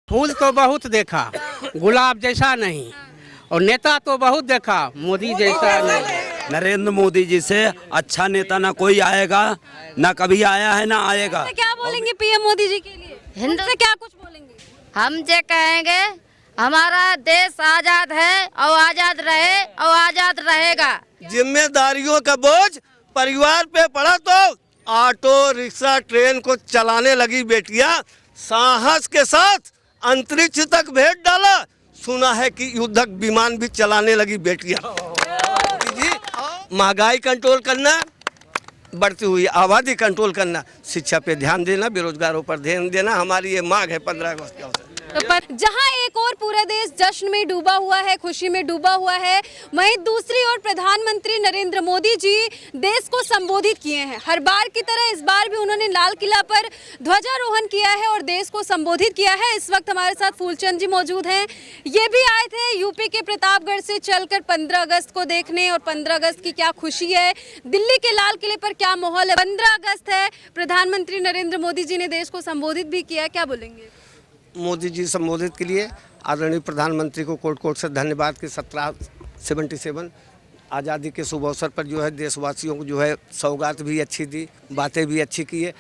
फूल तो बहुत देखा, गुलाब जैसा नहीं, और नेता तो बहुत देखा, मोदी जैसा नहीं। नरेंद्र मोदी जी से अच्छा नेता ना कोई आएगा, ना कभी आया है ना आएगा। तो क्या बोलेंगे पीएम मोदी जी के लिए? हिंदू से क्या कुछ बोलेंगे? हम जे कहेंगे हमारा देश आजाद है और आजाद रहे और आजाद रहेगा। जिम्मेदारियों का बोझ परिवार पे पड़ा तो ऑटो रिक्शा ट्रेन को चलाने लगी बेटियां, साहस के साथ अंतरिक्ष तक भेज डाला। सुना है कि युद्धक विमान भी चलाने लगी बेटियां। जी, महंगाई कंट्रोल करना, बढ़ती हुई आबादी कंट्रोल करना, शिक्षा पे ध्यान देना, बेरोजगारों पर ध्यान देना, हमारी ये मांग है 15 अगस्त के अवसर। तो पर जहां एक और पूरा देश जश्न में डूबा हुआ है, खुशी में डूबा हुआ है, वहीं दूसरी ओर प्रधानमंत्री नरेंद्र मोदी जी देश को संबोधित किए हैं। हर बार की तरह इस बार भी उन्होंने लाल किला पर ध्वजारोहण किया है और देश को संबोधित किया है। इस वक्त हमारे साथ फूलचंद जी मौजूद हैं। ये भी आए थे यूपी के प्रतापगढ़ से चलकर 15 अगस्त को देखने, और 15 अगस्त की क्या खुशी है, दिल्ली के लाल किले पर क्या माहौल है। 15 अगस्त है, प्रधानमंत्री नरेंद्र मोदी जी ने देश को संबोधित भी किया, क्या बोलेंगे? मोदी जी संबोधित के लिए आदरणीय प्रधानमंत्री को कोट कोट से धन्यवाद कि 1777 आज़ादी के शुभ अवसर पर जो है देशवासियों को जो है सौगात भी अच्छी दी, बातें भी अच्छी की है।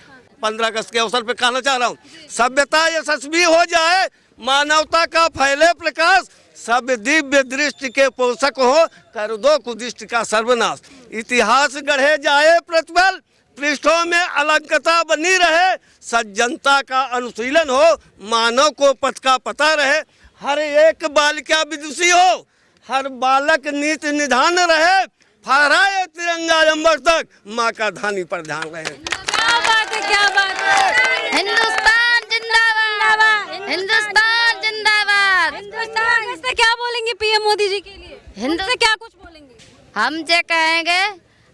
15 अगस्त के अवसर पर कहना चाह रहा हूँ, सभ्यता यशस्वी हो जाए, मानवता का फैले प्रकाश, सब दिव्य दृष्टि के पोषक हो, कर दो कुदृष्टि का सर्वनाश। इतिहास गढ़े जाए प्रतिबल, पृष्ठों में अलंकता बनी रहे, सज्जनता का अनुशीलन हो, मानव को पथ का पता रहे, हर एक बालिका विदुषी हो, हर बालक नीति निधान रहे, फहराए तिरंगा अंबर तक, माँ का धानी पर ध्यान रहे। क्या बात है, क्या बात है। हिंदुस्तान जिंदाबाद, हिंदुस्तान जिंदाबाद। हिंदुस्तान से क्या बोलेंगे पीएम मोदी जी के लिए? हिंदू से क्या कुछ बोलेंगे? हम जे कहेंगे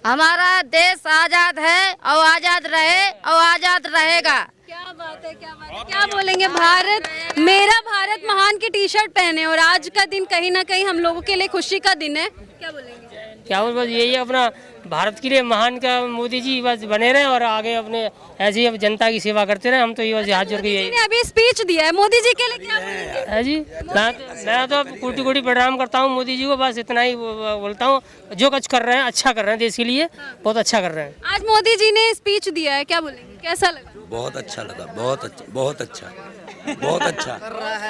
हमारा देश आजाद है और आजाद रहे और आजाद रहेगा। क्या बात है, क्या बात है। क्या बोलेंगे? भारत मेरा भारत महान की टी शर्ट पहने, और आज का दिन कहीं ना कहीं हम लोगों के लिए खुशी का दिन है, क्या बोलेंगे? क्या बस यही अपना भारत के लिए महान का मोदी जी बस बने रहे और आगे अपने ऐसे ही जनता की सेवा करते रहे। हम तो ये बस हाथ जोड़ के यही अभी स्पीच दिया है मोदी जी के लिए, क्या बोलेंगे? है जी। मैं तो कोटि कोटि प्रणाम करता हूँ मोदी जी को, बस इतना ही बोलता हूँ। जो कुछ कर रहे हैं अच्छा कर रहे हैं, देश के लिए बहुत अच्छा कर रहे हैं। आज मोदी जी ने स्पीच दिया है, क्या बोलेंगे? कैसा लगा? बहुत अच्छा लगा, बहुत अच्छा, बहुत अच्छा, बहुत अच्छा।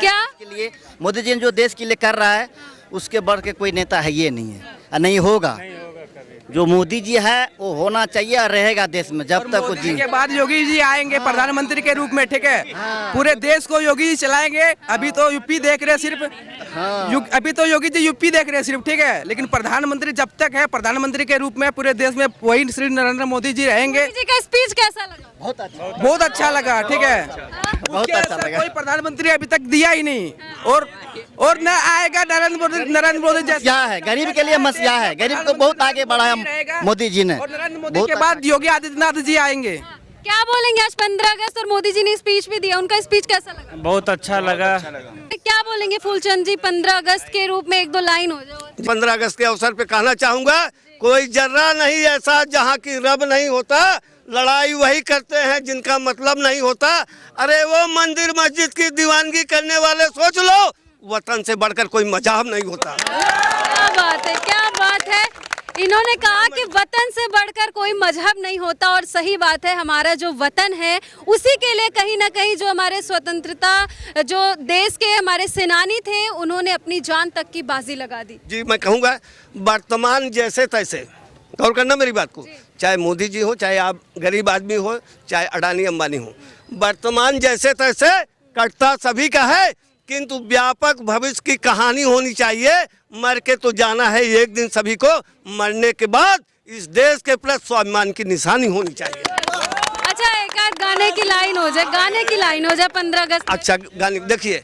क्या के लिए मोदी जी ने जो देश के लिए कर रहा है, उसके बढ़ के कोई नेता है ये नहीं है और नहीं होगा। जो मोदी जी है वो होना चाहिए और रहेगा देश में जब तक वो जी। के बाद योगी जी आएंगे प्रधानमंत्री के रूप में, ठीक है। पूरे देश को योगी जी चलाएंगे। अभी तो यूपी देख रहे सिर्फ, अभी तो योगी जी यूपी देख रहे सिर्फ, ठीक है। लेकिन प्रधानमंत्री जब तक है, प्रधानमंत्री के रूप में पूरे देश में वही श्री नरेंद्र मोदी जी रहेंगे। मोदी जी का स्पीच कैसा लगा? बहुत अच्छा लगा, ठीक है। बहुत अच्छा लगा। कोई प्रधानमंत्री अभी तक दिया ही नहीं, और न आएगा नरेंद्र मोदी जैसा। क्या है, गरीब के लिए मसीहा है, गरीब को बहुत आगे बढ़ाया मोदी जी ने। और नरेंद्र मोदी के बाद योगी आदित्यनाथ जी आएंगे। क्या बोलेंगे? आज 15 अगस्त और मोदी जी ने स्पीच भी दिया, उनका स्पीच कैसा लगा? बहुत अच्छा लगा। क्या बोलेंगे फूलचंद जी 15 अगस्त के रूप में? 1-2 लाइन हो जाओ। 15 अगस्त के अवसर पे कहना चाहूँगा, कोई जर्रा नहीं ऐसा जहाँ की रब नहीं होता, लड़ाई वही करते हैं जिनका मतलब नहीं होता। अरे वो मंदिर मस्जिद की दीवानगी करने वाले सोच लो, वतन से बढ़कर कोई मजहब नहीं होता। क्या बात है, क्या बात है। इन्होंने कहा कि वतन से बढ़कर कोई मजहब नहीं होता, और सही बात है। हमारा जो वतन है उसी के लिए कहीं ना कहीं जो हमारे स्वतंत्रता, जो देश के हमारे सेनानी थे, उन्होंने अपनी जान तक की बाजी लगा दी। जी, मैं कहूँगा वर्तमान जैसे तैसे, गौर करना मेरी बात को, चाहे मोदी जी हो, चाहे आप गरीब आदमी हो, चाहे अडानी अंबानी हो, वर्तमान जैसे तैसे कटता सभी का है, किंतु व्यापक भविष्य की कहानी होनी चाहिए। मर के तो जाना है एक दिन सभी को, मरने के बाद इस देश के प्रति स्वाभिमान की निशानी होनी चाहिए। अच्छा, एक आध गाने की लाइन हो जाए, गाने की लाइन हो जाए 15 अगस्त। अच्छा गाने, देखिए,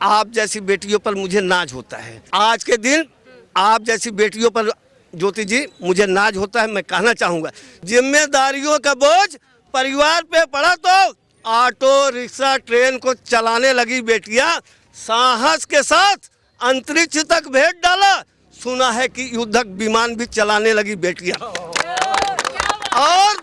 आप जैसी बेटियों पर मुझे नाज होता है। आज के दिन आप जैसी बेटियों पर ज्योति जी मुझे नाज होता है। मैं कहना चाहूँगा, जिम्मेदारियों का बोझ परिवार पे पड़ा तो ऑटो रिक्शा ट्रेन को चलाने लगी बेटियां, साहस के साथ अंतरिक्ष तक भेज डाला। सुना है कि युद्धक विमान भी चलाने लगी बेटियां। और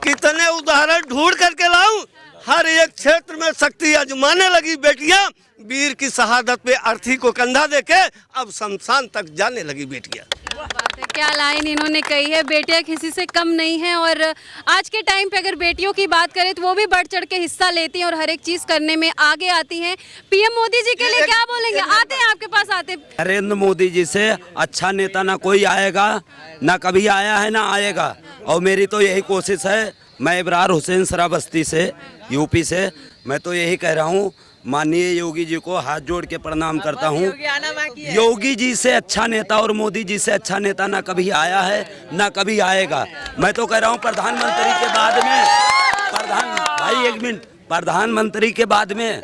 कितने उदाहरण ढूंढ करके लाऊं, हर एक क्षेत्र में शक्ति आजमाने लगी बेटियां, वीर की शहादत पे अर्थी को कंधा देके अब शमशान तक जाने लगी बेटियां। बात है, क्या लाइन इन्होंने कही है, बेटियां किसी से कम नहीं हैं। और आज के टाइम पे अगर बेटियों की बात करें तो वो भी बढ़ चढ़ के हिस्सा लेती हैं और हर एक चीज करने में आगे आती हैं। पीएम मोदी जी के लिए क्या बोलेंगे? आते हैं आपके पास, आते हैं। नरेंद्र मोदी जी से अच्छा नेता ना कोई आएगा, ना कभी आया है ना आएगा। और मेरी तो यही कोशिश है, मैं इब्रार हुसैन श्रावस्ती से, यूपी से, मैं तो यही कह रहा हूँ, माननीय योगी जी को हाथ जोड़ के प्रणाम करता हूँ। योगी जी से अच्छा नेता और मोदी जी से अच्छा नेता ना कभी आया है ना कभी आएगा। मैं तो कह रहा हूँ प्रधानमंत्री के बाद में, प्रधानमंत्री के बाद में,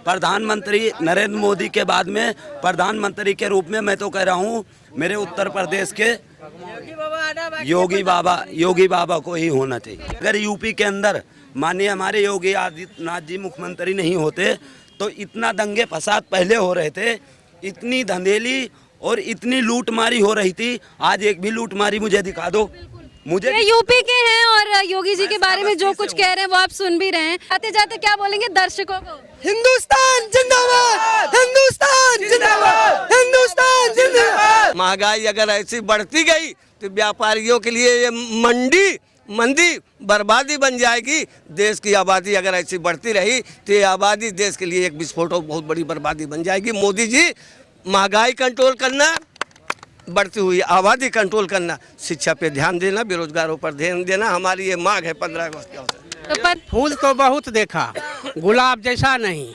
प्रधानमंत्री नरेंद्र मोदी के बाद में प्रधानमंत्री के रूप में मैं तो कह रहा हूँ मेरे उत्तर प्रदेश के योगी बाबा को ही होना चाहिए। अगर यूपी के अंदर माननीय हमारे योगी आदित्यनाथ जी मुख्यमंत्री नहीं होते तो इतना दंगे फसाद पहले हो रहे थे, इतनी धंधेली और इतनी लूटमारी हो रही थी। आज एक भी लूटमारी मुझे दिखा दो। मुझे ये यूपी के हैं और योगी जी के बारे में जो कुछ कह रहे हैं वो आप सुन भी रहे हैं। आते जाते क्या बोलेंगे दर्शकों को? हिंदुस्तान जिंदाबाद, हिंदुस्तान जिंदाबाद, हिंदुस्तान जिंदाबाद। महंगाई अगर ऐसी बढ़ती गई तो व्यापारियों के लिए ये मंदी बर्बादी बन जाएगी। देश की आबादी अगर ऐसी बढ़ती रही तो ये आबादी देश के लिए एक विस्फोट और बहुत बड़ी बर्बादी बन जाएगी। मोदी जी महंगाई कंट्रोल करना, बढ़ती हुई आबादी कंट्रोल करना, शिक्षा पे ध्यान देना, बेरोजगारों पर ध्यान देना, हमारी ये मांग है 15 अगस्त के अवसर तो फूल तो बहुत देखा, गुलाब जैसा नहीं,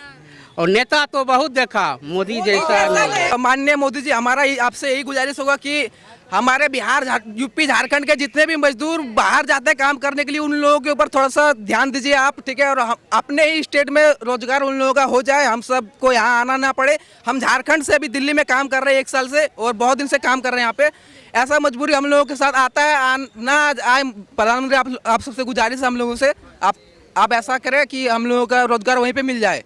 और नेता तो बहुत देखा, मोदी जैसा नहीं। माननीय मोदी जी, हमारा आपसे यही गुजारिश होगा कि हमारे बिहार, यूपी, झारखंड के जितने भी मजदूर बाहर जाते हैं काम करने के लिए, उन लोगों के ऊपर थोड़ा सा ध्यान दीजिए आप, ठीक है। और अपने ही स्टेट में रोजगार उन लोगों का हो जाए, हम सबको यहाँ आना ना पड़े। हम झारखंड से अभी दिल्ली में काम कर रहे हैं 1 साल से, और बहुत दिन से काम कर रहे हैं यहाँ पे। ऐसा मजबूरी हम लोगों के साथ आता है, ना आए। प्रधानमंत्री आप सबसे गुजारिश है हम लोगों से, आप ऐसा करें कि हम लोगों का रोजगार वहीं पे मिल जाए।